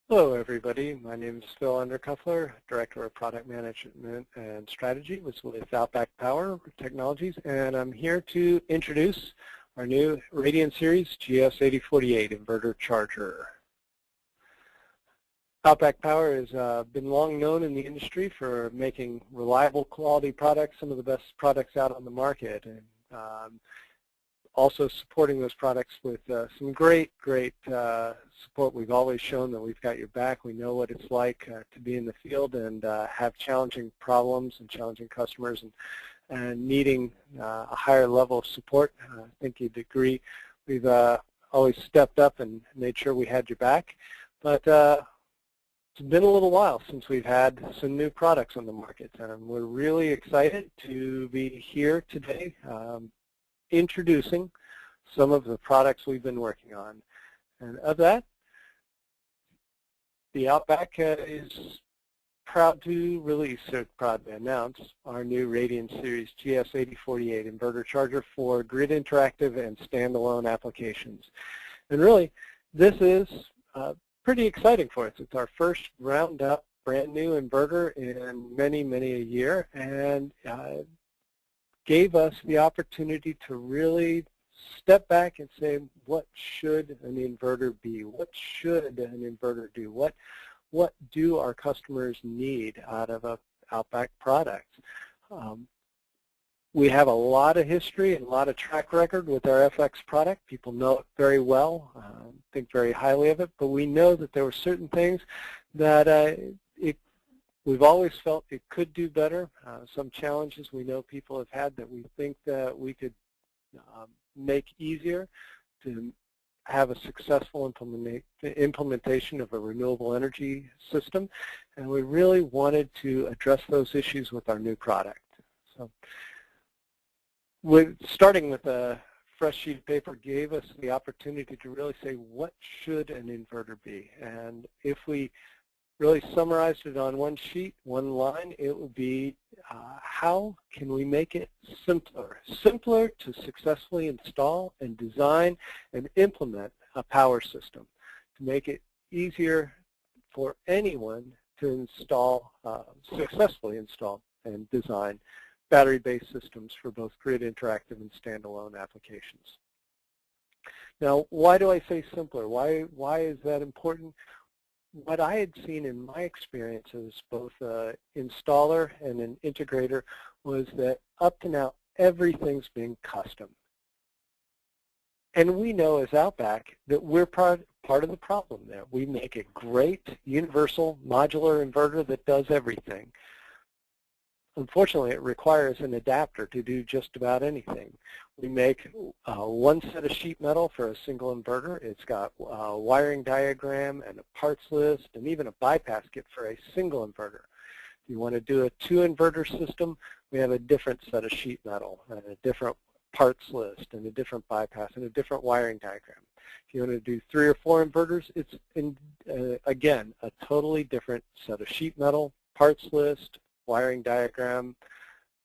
Hello, everybody. My name is Phil Undercuffler, Director of Product Management and Strategy with Outback Power Technologies, and I'm here to introduce our new Radian Series GS8048 inverter charger. Outback Power has been long known in the industry for making reliable quality products, some of the best products out on the market, and also supporting those products with some great support. We've always shown that we've got your back. We know what it's like to be in the field and have challenging problems and challenging customers and needing a higher level of support. I think you'd agree. We've always stepped up and made sure we had your back. But it's been a little while since we've had some new products on the market, and we're really excited to be here today introducing some of the products we've been working on. And of that, the Outback is proud to announce our new Radian Series GS8048 inverter charger for grid interactive and standalone applications. And really, this is pretty exciting for us. It's our first round up brand new inverter in many a year, and gave us the opportunity to really step back and say, what should an inverter be? What should an inverter do? What do our customers need out of an Outback product? We have a lot of history and a lot of track record with our FX product. People know it very well, think very highly of it, but we know that there were certain things that we've always felt it could do better. Some challenges we know people have had that we think that we could make easier to have a successful implementation of a renewable energy system, and we really wanted to address those issues with our new product. So, starting with a fresh sheet of paper gave us the opportunity to really say, what should an inverter be? And if we really summarized it on one sheet, one line, it would be how can we make it simpler to successfully install and design and implement a power system, to make it easier for anyone to successfully install and design battery-based systems for both grid interactive and standalone applications. Now, why do I say simpler? Why is that important? What I had seen in my experience as both an installer and an integrator was that up to now, everything's being custom. And we know as Outback that we're part of the problem there. We make a great universal modular inverter that does everything. Unfortunately, it requires an adapter to do just about anything. We make one set of sheet metal for a single inverter. It's got a wiring diagram and a parts list and even a bypass kit for a single inverter. If you want to do a two-inverter system, we have a different set of sheet metal and a different parts list and a different bypass and a different wiring diagram. If you want to do 3 or 4 inverters, it's, again, a totally different set of sheet metal, parts list, wiring diagram.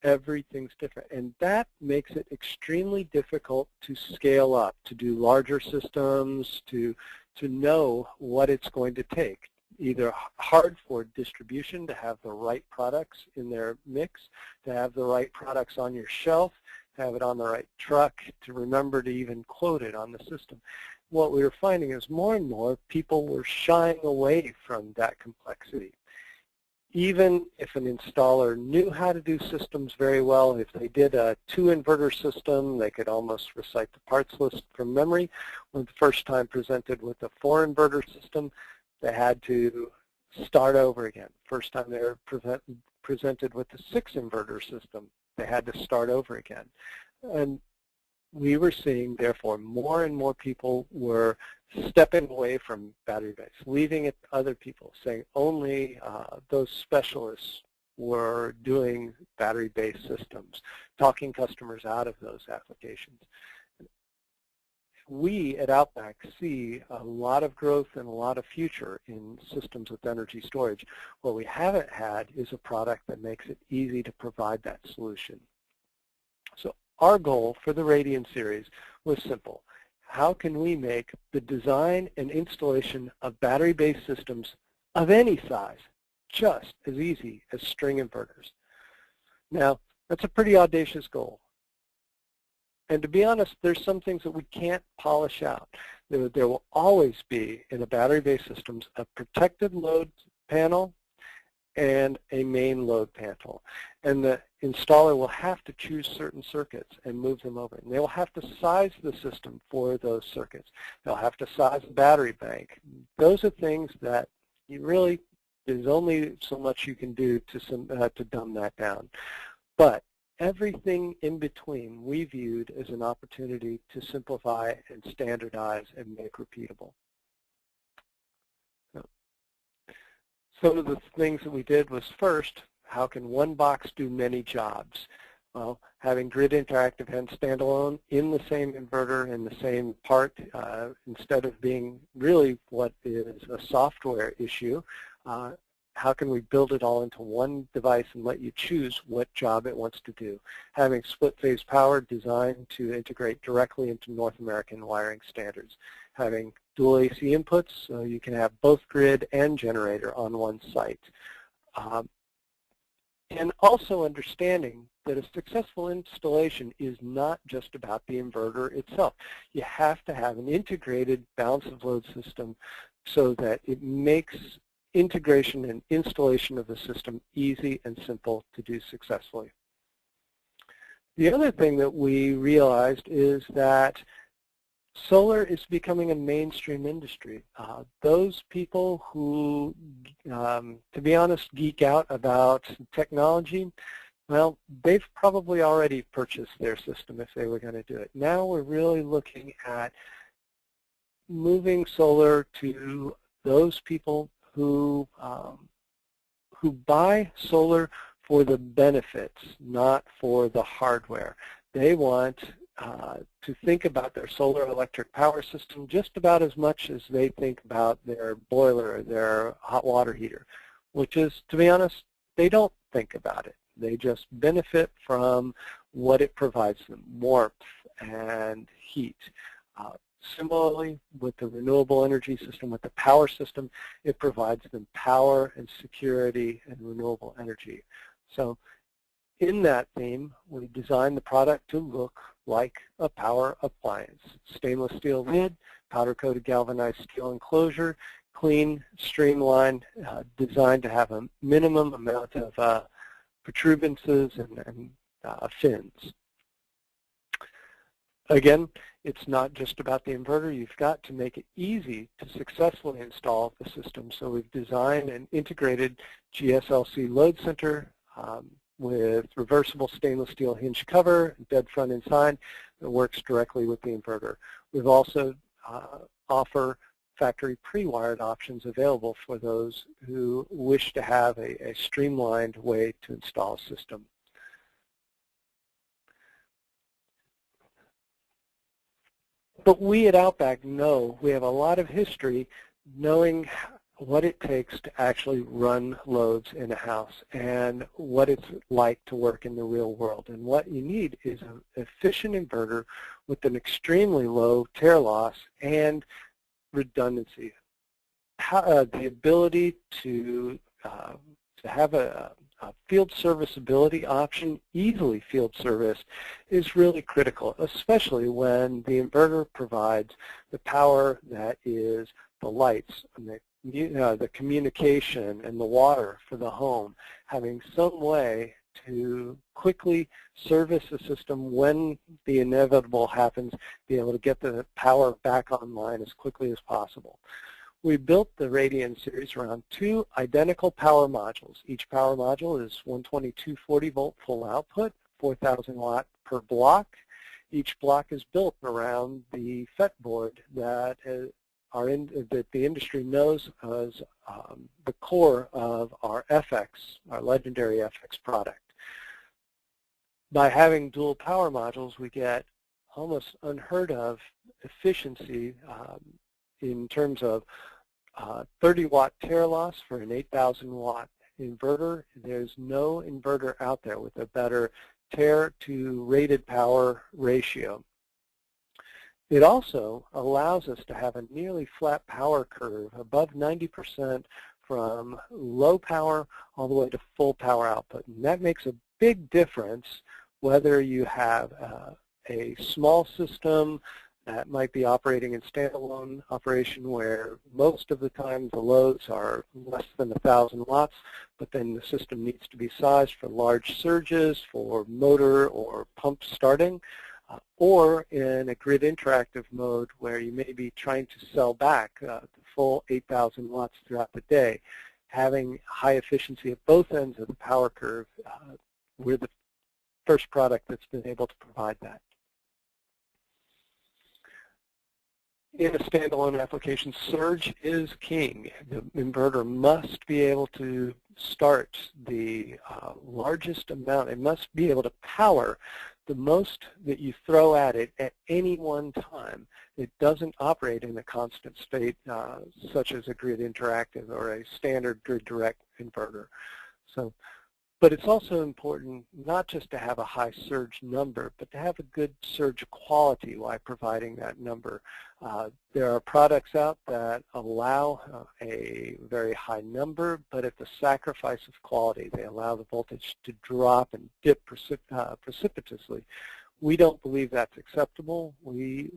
Everything's different, and that makes it extremely difficult to scale up, to do larger systems, to know what it's going to take. Either hard for distribution to have the right products in their mix, to have the right products on your shelf, to have it on the right truck, to remember to even quote it on the system. What we were finding is more and more people were shying away from that complexity. Even if an installer knew how to do systems very well, if they did a 2-inverter system, they could almost recite the parts list from memory. When the first time presented with a 4-inverter system, they had to start over again. First time they were presented with a 6-inverter system, they had to start over again. And we were seeing, therefore, more and more people were stepping away from battery-based, leaving it to other people, saying only those specialists were doing battery-based systems, talking customers out of those applications. We at Outback see a lot of growth and a lot of future in systems with energy storage. What we haven't had is a product that makes it easy to provide that solution. So our goal for the Radian series was simple. how can we make the design and installation of battery-based systems of any size just as easy as string inverters? Now, that's a pretty audacious goal. And to be honest, there's some things that we can't polish out. There will always be, in a battery-based systems, a protected load panel and a main load panel. And the installer will have to choose certain circuits and move them over. And they will have to size the system for those circuits. They'll have to size the battery bank. Those are things that you really, there's only so much you can do to dumb that down. But everything in between we viewed as an opportunity to simplify and standardize and make repeatable. Some of the things that we did was, first, how can one box do many jobs? Well, having grid interactive and standalone in the same inverter in the same part, instead of being really what is a software issue, how can we build it all into one device and let you choose what job it wants to do? Having split-phase power designed to integrate directly into North American wiring standards. Having dual AC inputs, so you can have both grid and generator on one site. And also understanding that a successful installation is not just about the inverter itself. You have to have an integrated balance of load system so that it makes integration and installation of the system easy and simple to do successfully. The other thing that we realized is that solar is becoming a mainstream industry. Those people who, to be honest, geek out about technology, well, they've probably already purchased their system if they were going to do it. Now we're really looking at moving solar to those people who buy solar for the benefits, not for the hardware. They want to think about their solar electric power system just about as much as they think about their boiler or their hot water heater, which is, to be honest, they don't think about it. They just benefit from what it provides them, warmth and heat. Similarly, with the renewable energy system, with the power system, it provides them power and security and renewable energy. So in that theme, we designed the product to look like a power appliance. Stainless steel lid, powder-coated galvanized steel enclosure, clean, streamlined, designed to have a minimum amount of protuberances and fins. Again, it's not just about the inverter. You've got to make it easy to successfully install the system. So we've designed an integrated GSLC load center with reversible stainless steel hinge cover, dead front and side, that works directly with the inverter. We've also offer factory pre-wired options available for those who wish to have a streamlined way to install a system. But we at Outback know, we have a lot of history knowing what it takes to actually run loads in a house and what it's like to work in the real world. And what you need is an efficient inverter with an extremely low tear loss and redundancy. The ability to have a field serviceability option, easily field serviced, is really critical, especially when the inverter provides the power that is the lights and the communication and the water for the home. Having some way to quickly service the system when the inevitable happens, be able to get the power back online as quickly as possible. We built the Radian series around two identical power modules. Each power module is 120 240 volt full output, 4,000 watt per block. Each block is built around the FET board that that the industry knows as the core of our FX, our legendary FX product. By having dual power modules, we get almost unheard of efficiency in terms of 30 watt tear loss for an 8,000 watt inverter. There's no inverter out there with a better tear to rated power ratio. It also allows us to have a nearly flat power curve, above 90% from low power all the way to full power output. And that makes a big difference whether you have a small system that might be operating in standalone operation where most of the time the loads are less than 1,000 watts, but then the system needs to be sized for large surges, for motor or pump starting, or in a grid interactive mode where you may be trying to sell back the full 8,000 watts throughout the day. Having high efficiency at both ends of the power curve, we're the first product that's been able to provide that. In a standalone application, surge is king. The inverter must be able to start the largest amount. It must be able to power the most that you throw at it at any one time. It doesn't operate in a constant state such as a grid interactive or a standard grid direct inverter. But it's also important not just to have a high surge number, but to have a good surge quality while providing that number. There are products out that allow a very high number, but at the sacrifice of quality. They allow the voltage to drop and dip precipitously. We don't believe that's acceptable. We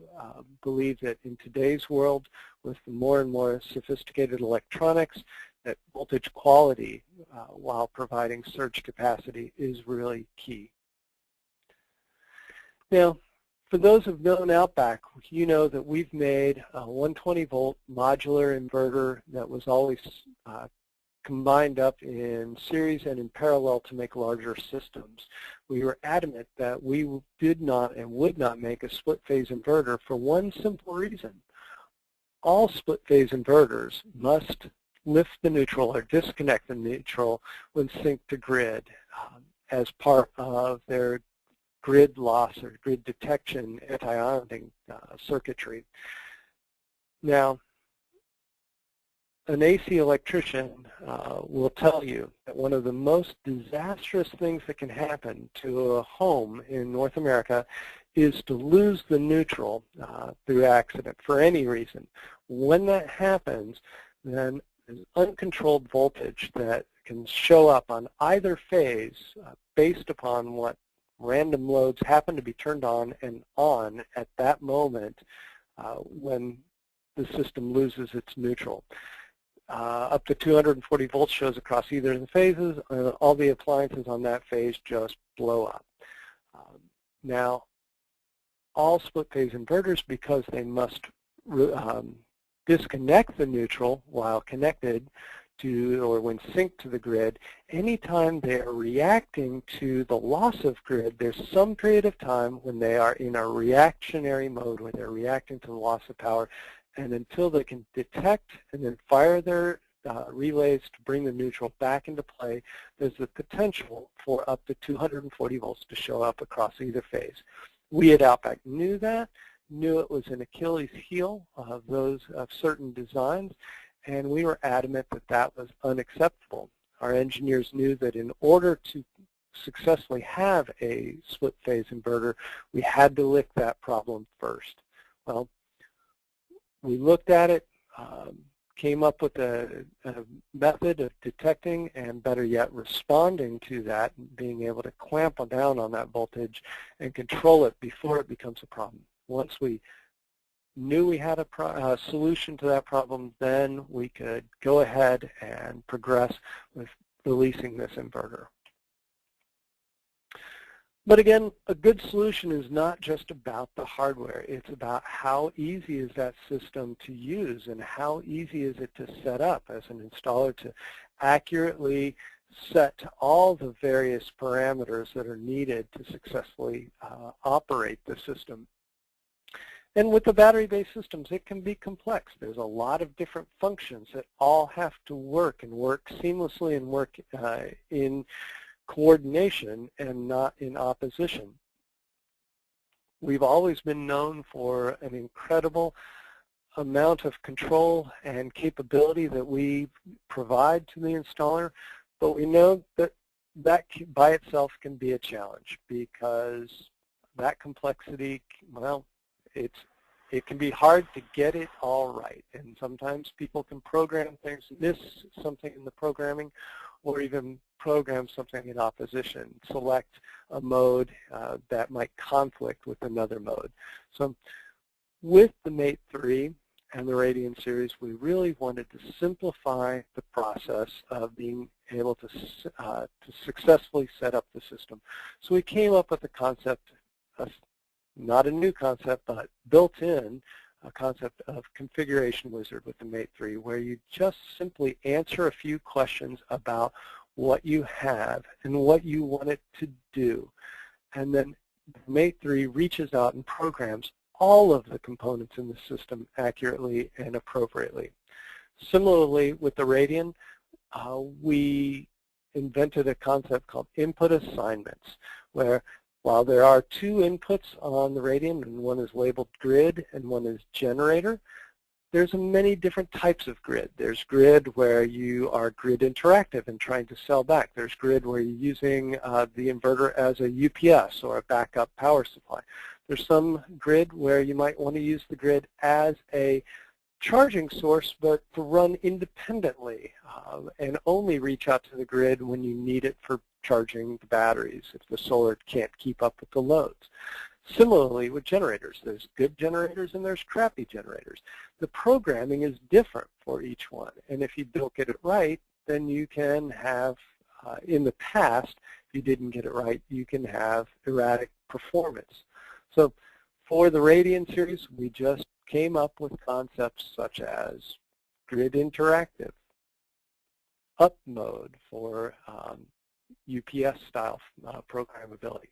believe that in today's world, with more and more sophisticated electronics, that voltage quality while providing surge capacity is really key. Now, for those who've known Outback, you know that we've made a 120-volt modular inverter that was always combined up in series and in parallel to make larger systems. We were adamant that we did not and would not make a split-phase inverter for one simple reason. All split-phase inverters must lift the neutral or disconnect the neutral when synced to grid as part of their grid loss or grid detection anti-ironing circuitry. Now, an AC electrician will tell you that one of the most disastrous things that can happen to a home in North America is to lose the neutral through accident for any reason. When that happens, then an uncontrolled voltage that can show up on either phase based upon what random loads happen to be turned on and on at that moment when the system loses its neutral. Up to 240 volts shows across either of the phases, and all the appliances on that phase just blow up. Now, all split-phase inverters, because they must disconnect the neutral while connected to or when synced to the grid, anytime they are reacting to the loss of grid, there's some period of time when they are in a reactionary mode, where they're reacting to the loss of power, and until they can detect and then fire their relays to bring the neutral back into play, there's the potential for up to 240 volts to show up across either phase. We at Outback knew that, knew it was an Achilles heel of certain designs, and we were adamant that that was unacceptable. Our engineers knew that in order to successfully have a split-phase inverter, we had to lick that problem first. Well, we looked at it, came up with a method of detecting and, better yet, responding to that, and being able to clamp down on that voltage and control it before it becomes a problem. Once we knew we had a solution to that problem, then we could go ahead and progress with releasing this inverter. But again, a good solution is not just about the hardware. It's about how easy is that system to use and how easy is it to set up as an installer to accurately set all the various parameters that are needed to successfully operate the system. And with the battery-based systems, it can be complex. There's a lot of different functions that all have to work and work seamlessly and work in coordination and not in opposition. We've always been known for an incredible amount of control and capability that we provide to the installer, but we know that that by itself can be a challenge because that complexity, well, it's it can be hard to get it all right, and sometimes people can program things, miss something in the programming, or even program something in opposition, select a mode that might conflict with another mode. So with the Mate 3 and the Radian series, we really wanted to simplify the process of being able to successfully set up the system. So we came up with a concept, not a new concept, but built in a concept of configuration wizard with the Mate 3, where you just simply answer a few questions about what you have and what you want it to do. And then Mate 3 reaches out and programs all of the components in the system accurately and appropriately. Similarly, with the Radian, we invented a concept called input assignments, where while there are two inputs on the Radian, and one is labeled grid and one is generator, there's many different types of grid. There's grid where you are grid interactive and trying to sell back. There's grid where you're using the inverter as a UPS or a backup power supply. There's some grid where you might want to use the grid as a charging source, but to run independently and only reach out to the grid when you need it for charging the batteries if the solar can't keep up with the loads. Similarly with generators, there's good generators and there's crappy generators. The programming is different for each one, and if you don't get it right, then you can have, in the past, if you didn't get it right, you can have erratic performance. So for the Radian series, we just came up with concepts such as grid interactive, up mode for UPS style programmability,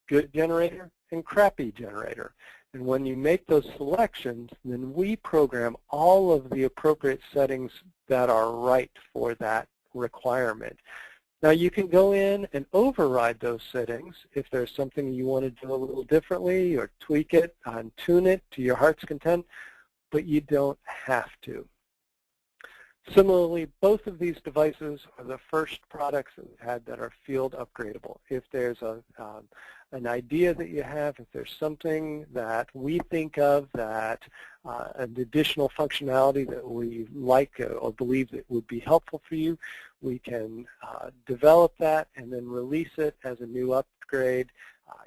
good generator and crappy generator. And when you make those selections, then we program all of the appropriate settings that are right for that requirement. Now you can go in and override those settings if there's something you want to do a little differently, or tweak it and tune it to your heart's content, but you don't have to. Similarly, both of these devices are the first products that we've had that are field upgradable. If there's an idea that you have, if there's something that we think of that an additional functionality that we like or believe that would be helpful for you, we can develop that and then release it as a new upgrade.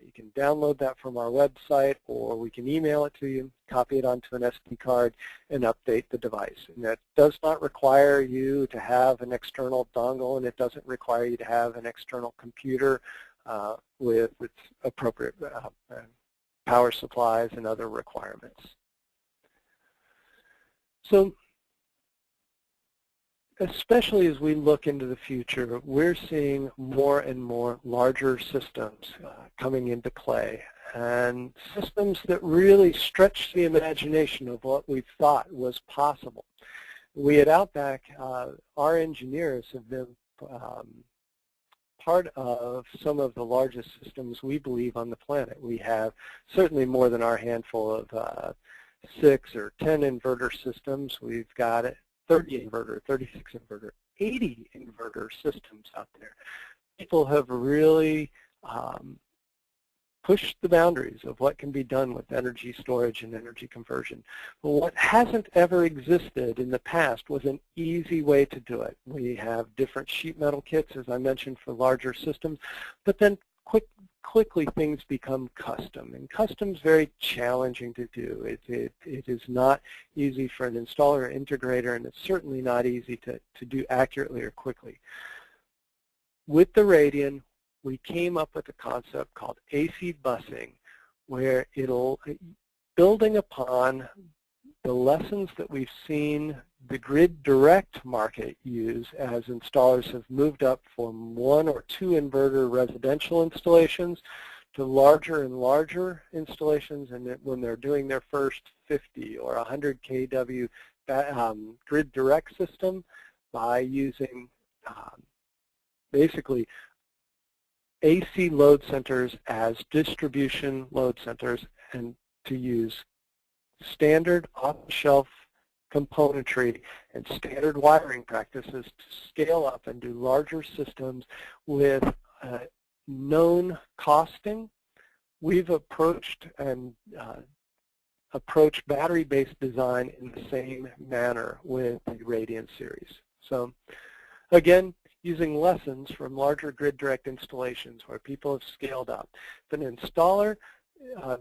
You can download that from our website, or we can email it to you, copy it onto an SD card, and update the device. And that does not require you to have an external dongle, and it doesn't require you to have an external computer with its appropriate power supplies and other requirements. So especially as we look into the future, we're seeing more and more larger systems coming into play, and systems that really stretch the imagination of what we thought was possible. We at Outback, our engineers have been part of some of the largest systems we believe on the planet. We have certainly more than our handful of 6 or 10 inverter systems. We've got 30 inverter, 36 inverter, 80 inverter systems out there. People have really pushed the boundaries of what can be done with energy storage and energy conversion. But what hasn't ever existed in the past was an easy way to do it. We have different sheet metal kits, as I mentioned, for larger systems, but then quickly things become custom, and custom's very challenging to do. It is not easy for an installer or integrator, and it's certainly not easy to do accurately or quickly. With the Radian, we came up with a concept called AC busing, where building upon the lessons that we've seen the grid direct market use as installers have moved up from 1 or 2 inverter residential installations to larger and larger installations, and when they're doing their first 50 or 100 kW grid direct system by using basically AC load centers as distribution load centers, and to use standard off-the-shelf componentry and standard wiring practices to scale up and do larger systems with known costing. We've approached and approach battery-based design in the same manner with the Radian series. So again, using lessons from larger grid direct installations where people have scaled up. If an installer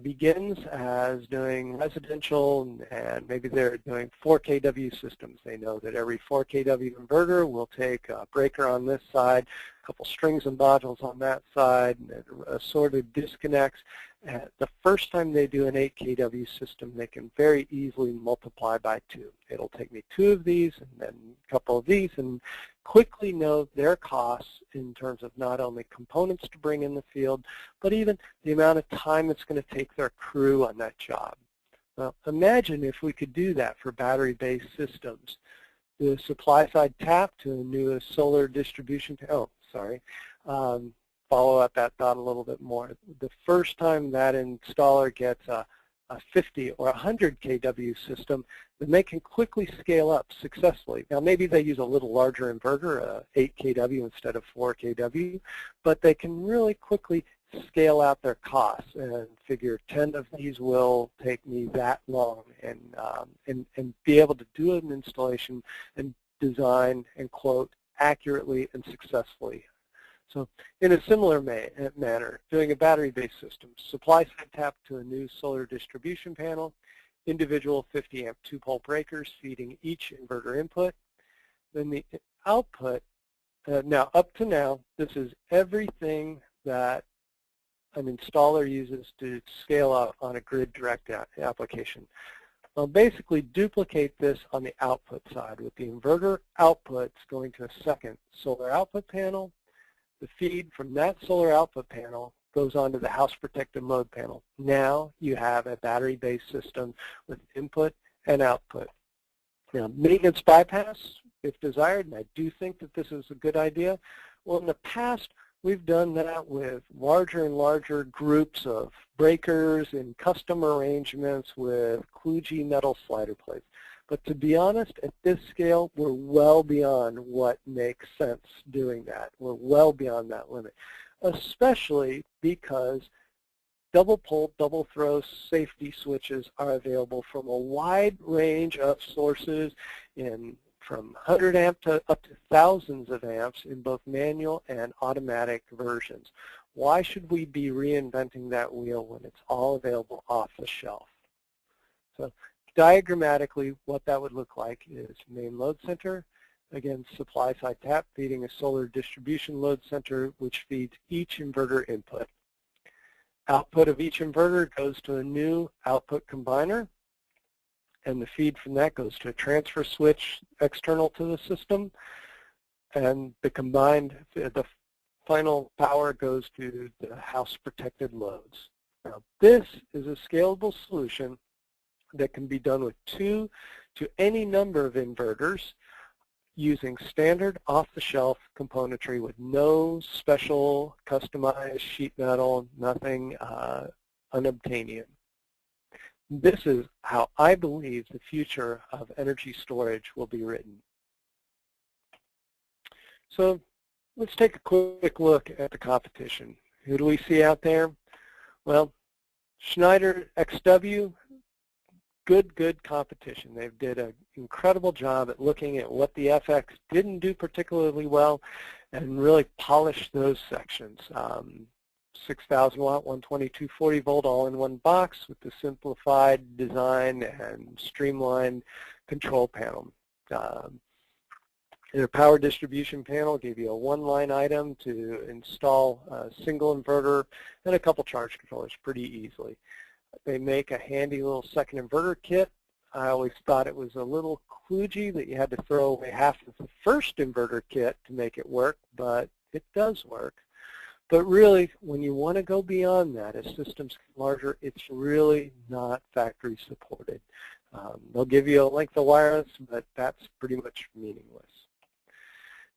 begins as doing residential and maybe they're doing 4 kW systems. They know that every 4 kW inverter will take a breaker on this side, a couple strings and modules on that side, and assorted disconnects. The first time they do an 8 kW system, they can very easily multiply by 2. It'll take me 2 of these and then a couple of these, and quickly know their costs in terms of not only components to bring in the field, but even the amount of time it's going to take their crew on that job. Well, imagine if we could do that for battery-based systems. The supply side tap to a new solar distribution, follow up that thought a little bit more. The first time that installer gets a 50 or 100 kW system, then they can quickly scale up successfully. Now maybe they use a little larger inverter, 8 kW instead of 4 kW, but they can really quickly scale out their costs and figure 10 of these will take me that long, and be able to do an installation and design and quote accurately and successfully. So in a similar manner, doing a battery-based system, supply side tap to a new solar distribution panel, individual 50 amp 2-pole breakers feeding each inverter input. Then the output, now up to now, this is everything that an installer uses to scale up on a grid direct application. I'll basically duplicate this on the output side with the inverter outputs going to a second solar output panel. The feed from that solar output panel goes onto the house protected load panel. Now you have a battery-based system with input and output. Now, maintenance bypass, if desired, and I do think that this is a good idea. Well, in the past, we've done that with larger and larger groups of breakers and custom arrangements with kludgy metal slider plates. But to be honest, at this scale, we're well beyond what makes sense doing that. We're well beyond that limit, especially because double pole, double throw safety switches are available from a wide range of sources from 100 amp to up to thousands of amps in both manual and automatic versions. Why should we be reinventing that wheel when it's all available off the shelf? So diagrammatically, what that would look like is main load center, again, supply side tap feeding a solar distribution load center, which feeds each inverter input. Output of each inverter goes to a new output combiner, and the feed from that goes to a transfer switch external to the system, and the final power goes to the house protected loads. Now, this is a scalable solution that can be done with 2 to any number of inverters using standard off-the-shelf componentry with no special customized sheet metal, nothing unobtainium. This is how I believe the future of energy storage will be written. So let's take a quick look at the competition. Who do we see out there? Well, Schneider XW, good competition. They did an incredible job at looking at what the FX didn't do particularly well and really polished those sections. 6,000 watt, 120, 240 volt all in one box with the simplified design and streamlined control panel. Their power distribution panel gave you a one-line item to install a single inverter and a couple charge controllers pretty easily. They make a handy little second inverter kit. I always thought it was a little kludgy that you had to throw away half of the first inverter kit to make it work, but it does work. But really, when you want to go beyond that, as systems get larger, it's really not factory supported. They'll give you a length of wireless, but that's pretty much meaningless.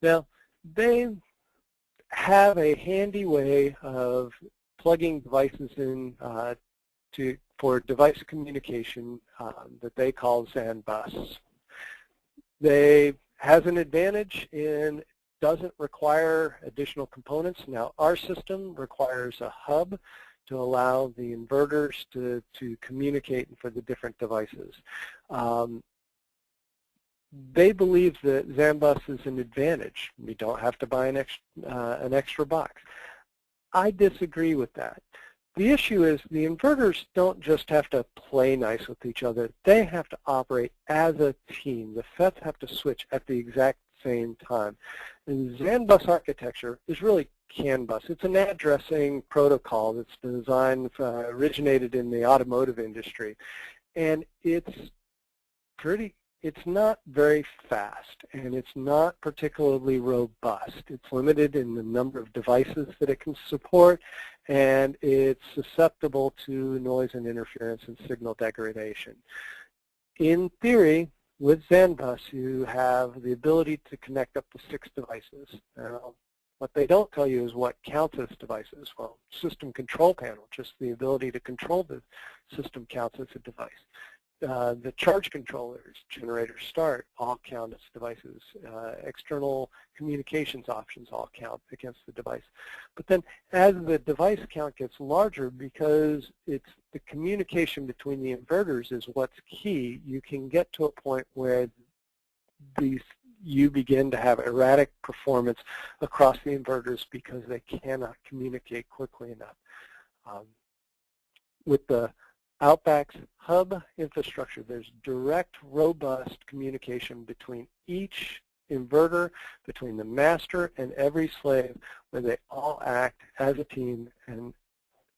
Now, they have a handy way of plugging devices in for device communication that they call ZAN bus. They has an advantage in doesn't require additional components. Now our system requires a hub to allow the inverters to communicate for the different devices. They believe that ZAN bus is an advantage. We don't have to buy an extra box. I disagree with that. The issue is the inverters don't just have to play nice with each other. They have to operate as a team. The FETs have to switch at the exact same time. And ZAN bus architecture is really CAN bus. It's an addressing protocol that's designed, originated in the automotive industry. And it's not very fast, and it's not particularly robust. It's limited in the number of devices that it can support, and it's susceptible to noise and interference and signal degradation. In theory, with ZAN bus, you have the ability to connect up to 6 devices. What they don't tell you is what counts as devices. Well, system control panel, just the ability to control the system counts as a device. The charge controllers, generator start, all count as devices. External communications options all count against the device. But then as the device count gets larger, because it's the communication between the inverters is what's key, you can get to a point where you begin to have erratic performance across the inverters because they cannot communicate quickly enough. With the Outback's hub infrastructure, there's direct, robust communication between each inverter, between the master and every slave, where they all act as a team and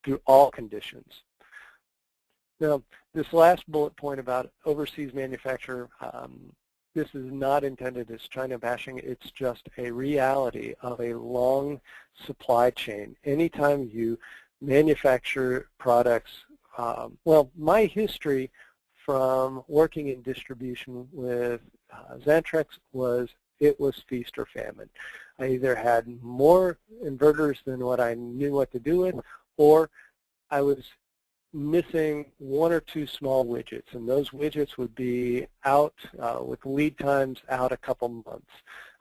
through all conditions. Now, this last bullet point about overseas manufacturer, this is not intended as China bashing. It's just a reality of a long supply chain. Anytime you manufacture products, well, my history from working in distribution with Xantrex was it was feast or famine. I either had more inverters than what I knew what to do with, or I was missing 1 or 2 small widgets, and those widgets would be out with lead times out a couple months.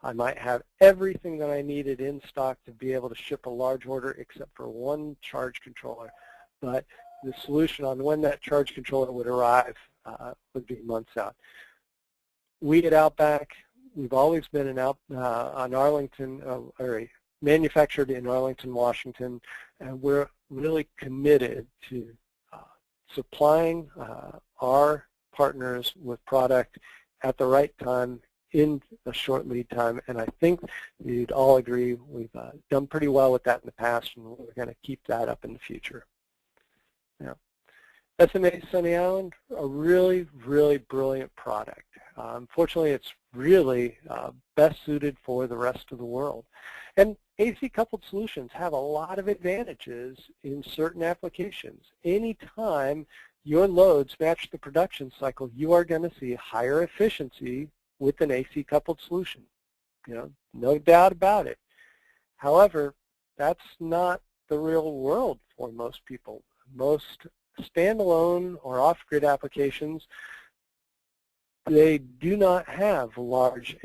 I might have everything that I needed in stock to be able to ship a large order except for 1 charge controller, but the solution on when that charge controller would arrive would be months out. We at Outback, we've always been on Arlington, manufactured in Arlington, Washington, and we're really committed to supplying our partners with product at the right time in a short lead time, and I think you'd all agree we've done pretty well with that in the past, and we're going to keep that up in the future. Now, SMA Sunny Island, a really, really brilliant product. Unfortunately, it's really best suited for the rest of the world. And AC coupled solutions have a lot of advantages in certain applications. Anytime your loads match the production cycle, you are going to see higher efficiency with an AC coupled solution. No doubt about it. However, that's not the real world for most people. Most standalone or off-grid applications, they do not have large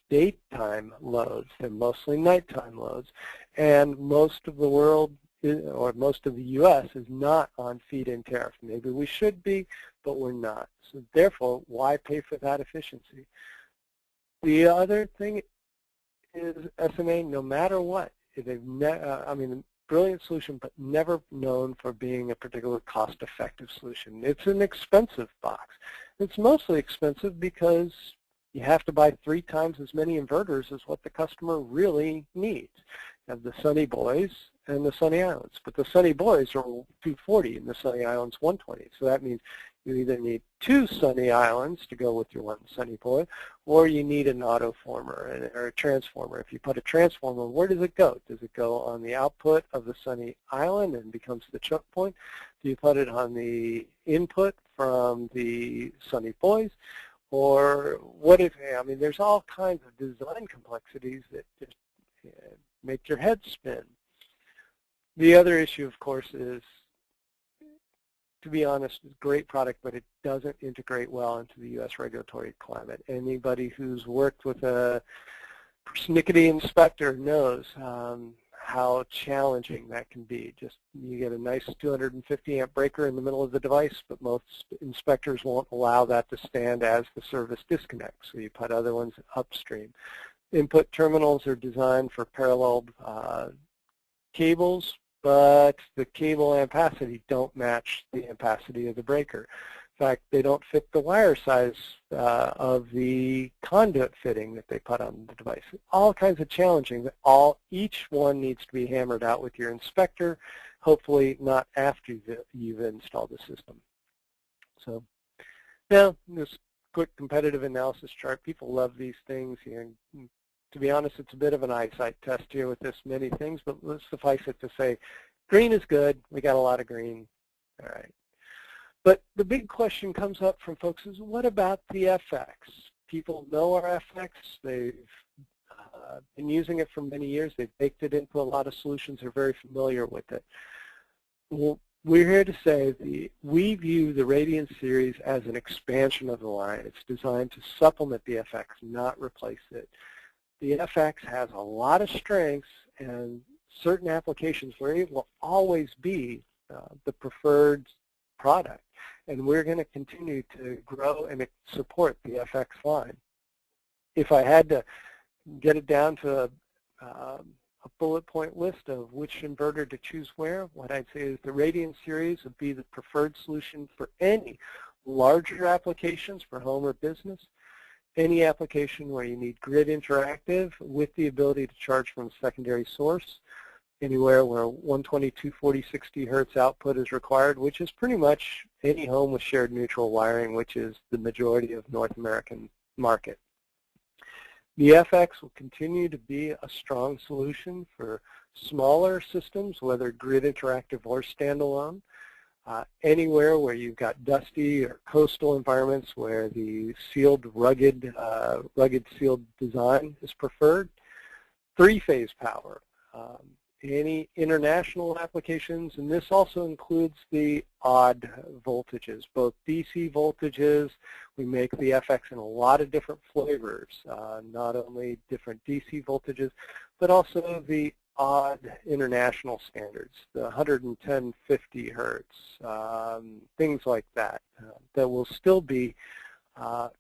daytime loads. They're mostly nighttime loads, and most of the world, or most of the U.S., is not on feed-in tariff. Maybe we should be, but we're not. So therefore, why pay for that efficiency? The other thing is SMA, no matter what, brilliant solution, but never known for being a particular cost-effective solution. It's an expensive box. It's mostly expensive because you have to buy 3 times as many inverters as what the customer really needs. You have the Sunny Boys and the Sunny Islands, but the Sunny Boys are 240 and the Sunny Islands 120. So that means you either need 2 Sunny Islands to go with your 1 Sunny Boy, or you need an autoformer or a transformer. If you put a transformer, where does it go? Does it go on the output of the Sunny Island and becomes the choke point? Do you put it on the input from the Sunny Boys? Or what if, there's all kinds of design complexities that just make your head spin. The other issue, of course, is, to be honest, it's a great product, but it doesn't integrate well into the U.S. regulatory climate. Anybody who's worked with a persnickety inspector knows how challenging that can be. Just you get a nice 250 amp breaker in the middle of the device, but most inspectors won't allow that to stand as the service disconnect, so you put other ones upstream. Input terminals are designed for parallel cables, but the cable ampacity don't match the ampacity of the breaker. In fact, they don't fit the wire size of the conduit fitting that they put on the device. All kinds of challenging. Each one needs to be hammered out with your inspector, hopefully not after you've installed the system. So now, this quick competitive analysis chart, people love these things. To be honest, it's a bit of an eyesight test here with this many things, but let's suffice it to say, green is good. We got a lot of green. All right. But the big question comes up from folks is, what about the FX? People know our FX. They've been using it for many years. They've baked it into a lot of solutions. They're very familiar with it. Well, we're here to say we view the Radian series as an expansion of the line. It's designed to supplement the FX, not replace it. The FX has a lot of strengths and certain applications where it will always be the preferred product. And we're going to continue to grow and support the FX line. If I had to get it down to a bullet point list of which inverter to choose where, what I'd say is the Radian series would be the preferred solution for any larger applications for home or business, any application where you need grid interactive with the ability to charge from a secondary source, anywhere where 120, 240, 60 hertz output is required, which is pretty much any home with shared neutral wiring, which is the majority of North American market. The FX will continue to be a strong solution for smaller systems, whether grid interactive or standalone. Anywhere where you've got dusty or coastal environments where the sealed, rugged sealed design is preferred. Three-phase power. Any international applications, and this also includes the odd voltages, both DC voltages. We make the FX in a lot of different flavors, not only different DC voltages, but also the odd international standards, the 110, 50 hertz, things like that, that will still be, the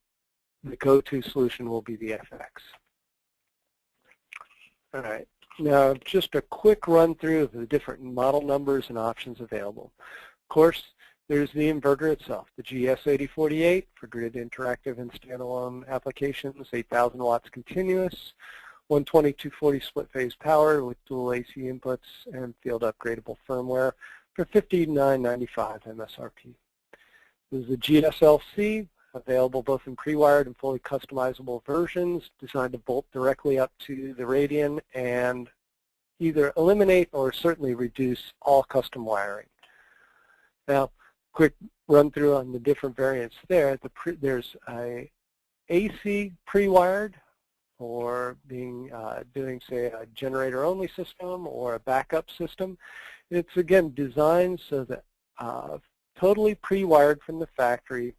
go-to solution will be the FX. All right. Now, just a quick run through of the different model numbers and options available. Of course, there's the inverter itself, the GS8048 for grid interactive and standalone applications, 8,000 watts continuous, 120, 240 split phase power with dual AC inputs and field upgradable firmware for $59.95 MSRP. There's the GSLC, available both in pre-wired and fully customizable versions, designed to bolt directly up to the Radian and either eliminate or certainly reduce all custom wiring. Now, quick run through on the different variants there. There's a AC pre-wired for doing, say, a generator-only system or a backup system. It's, again, designed so that totally pre-wired from the factory,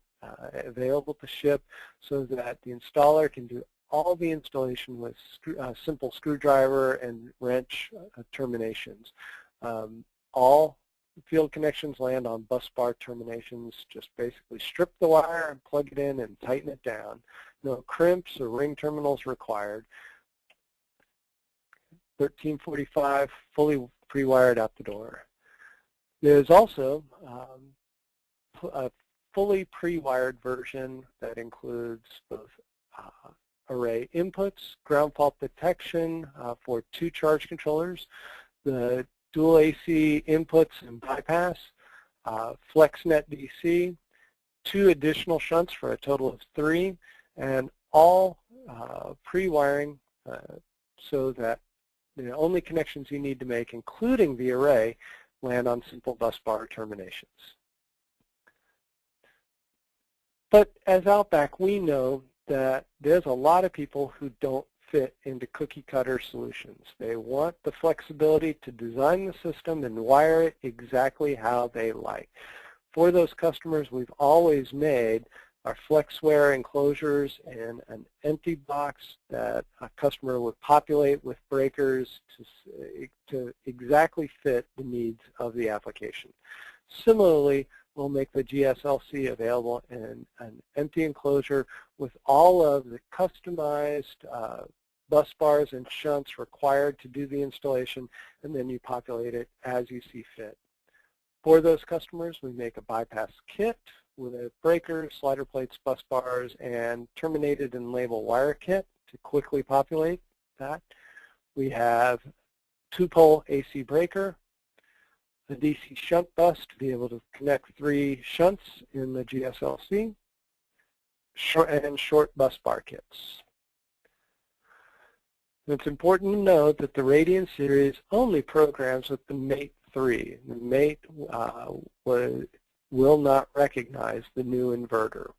available to ship, so that the installer can do all the installation with simple screwdriver and wrench terminations. All field connections land on bus bar terminations. Just basically strip the wire and plug it in and tighten it down. No crimps or ring terminals required. 1345, fully pre-wired out the door. There's also a fully pre-wired version that includes both array inputs, ground fault detection for 2 charge controllers, the dual AC inputs and bypass, FlexNet DC, 2 additional shunts for a total of 3, and all pre-wiring so that the only connections you need to make, including the array, land on simple bus bar terminations. But as Outback, we know that there's a lot of people who don't fit into cookie cutter solutions. They want the flexibility to design the system and wire it exactly how they like. For those customers, we've always made our FlexWare enclosures in an empty box that a customer would populate with breakers to exactly fit the needs of the application. Similarly, we'll make the GSLC available in an empty enclosure with all of the customized bus bars and shunts required to do the installation, and then you populate it as you see fit. For those customers, we make a bypass kit with a breaker, slider plates, bus bars, and terminated and label wire kit to quickly populate that. We have 2-pole AC breaker, a DC shunt bus to be able to connect 3 shunts in the GSLC, and short bus bar kits. It's important to note that the Radian series only programs with the Mate 3. The Mate will not recognize the new inverter.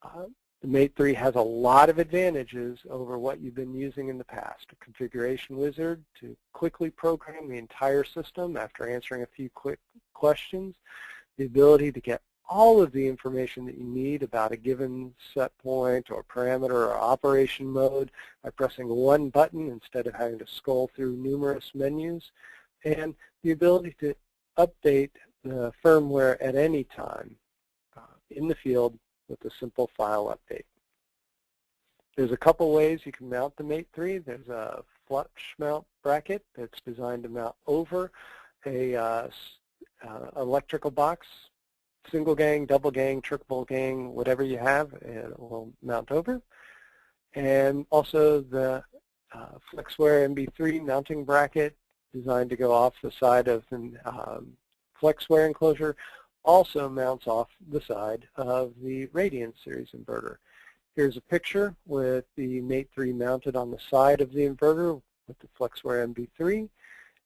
The Mate 3 has a lot of advantages over what you've been using in the past. A configuration wizard to quickly program the entire system after answering a few quick questions. The ability to get all of the information that you need about a given set point or parameter or operation mode by pressing one button instead of having to scroll through numerous menus. And the ability to update the firmware at any time in the field with a simple file update. There's a couple ways you can mount the Mate 3. There's a flush mount bracket that's designed to mount over a electrical box, single gang, double gang, triple gang, whatever you have, it will mount over. And also the FlexWare MB3 mounting bracket designed to go off the side of the FlexWare enclosure also mounts off the side of the Radian series inverter. Here's a picture with the Mate 3 mounted on the side of the inverter with the FlexWare MB3,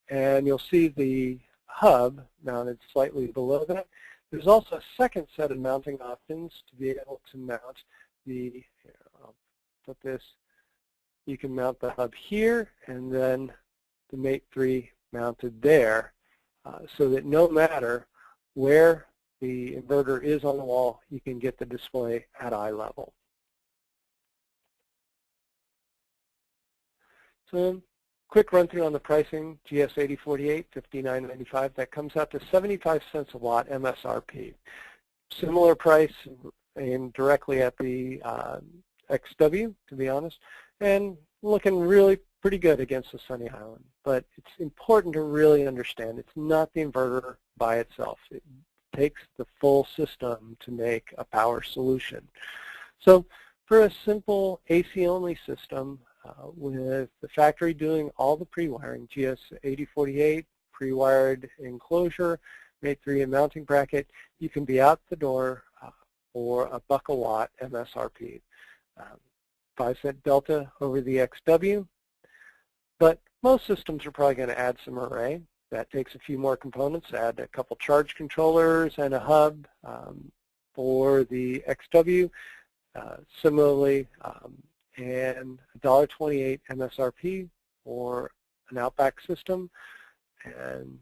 and you'll see the hub mounted slightly below that. There's also a second set of mounting options to be able to mount the, I'll put this, you can mount the hub here and then the Mate 3 mounted there so that no matter where the inverter is on the wall, you can get the display at eye level. So quick run through on the pricing, GS8048, $59.95. That comes out to 75 cents a watt MSRP. Similar price aimed directly at the XW, to be honest, and looking really pretty good against the Sunny Island. But it's important to really understand it's not the inverter by itself. It takes the full system to make a power solution. So for a simple AC-only system, with the factory doing all the pre-wiring, GS8048, pre-wired enclosure, Mate 3 and mounting bracket, you can be out the door for $1 a watt MSRP. 5-cent delta over the XW, but most systems are probably going to add some array. That takes a few more components, add a couple charge controllers and a hub for the XW. Similarly, and $1.28 MSRP for an Outback system, and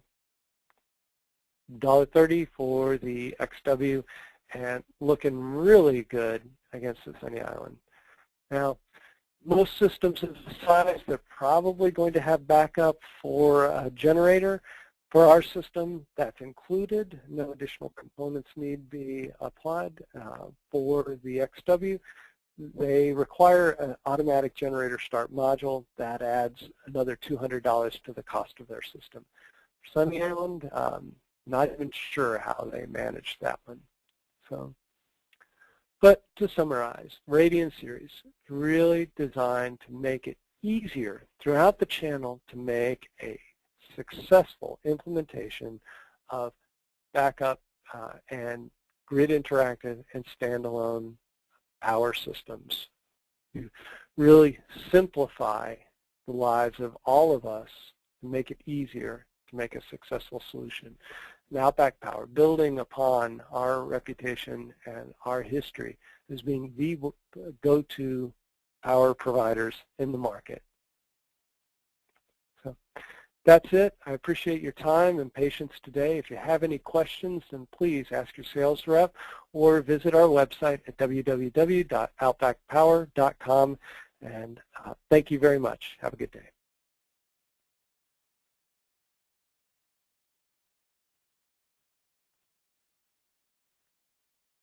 $1.30 for the XW, and looking really good against the Sunny Island. Now, most systems of this size, they're probably going to have backup for a generator. For our system, that's included. No additional components need be applied. For the XW, they require an automatic generator start module that adds another $200 to the cost of their system. For Sunny Island, not even sure how they manage that one. So, but to summarize, Radian series really designed to make it easier throughout the channel to make a successful implementation of backup and grid interactive and standalone power systems. You really simplify the lives of all of us to make it easier to make a successful solution. And Outback Power, building upon our reputation and our history as being the go-to power providers in the market. So That's it. I appreciate your time and patience today. If you have any questions, then please ask your sales rep or visit our website at www.outbackpower.com. And thank you very much. Have a good day.